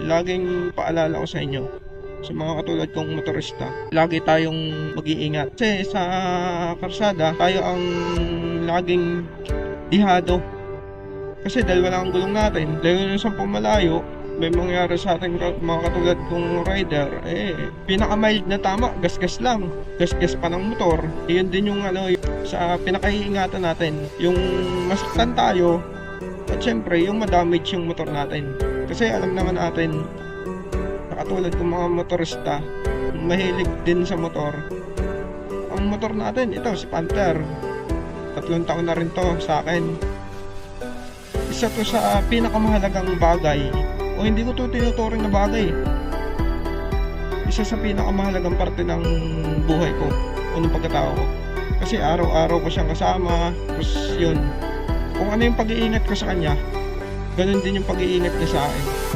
Laging paalala ko sa inyo, sa mga katulad kong motorista, lagi tayong mag-iingat. Kasi sa karsada, tayo ang laging dihado. Kasi dahil wala ang gulong natin, dahil sa pamalayo, may mangyari sa ating mga katulad kong rider, pinaka-mild na tama, gas-gas lang. Gas-gas pa ng motor. Yun din yung sa pinaka-iingatan natin. Yung masaktan tayo, at syempre, yung madamage yung motor natin. Kasi alam naman natin, katulad ng mga motorista, mahilig din sa motor. Ang motor natin, ito, si Panther. 3 taon na rin to sa akin. Isa to sa pinakamahalagang bagay, o hindi ko to tinuturing na bagay. Isa sa pinakamahalagang parte ng buhay ko, o ng pagkatao ko. Kasi araw-araw ko siyang kasama, tapos yun. Kung ano yung pag-iingat ko sa kanya, ganun din yung pag-iingat niya sa akin.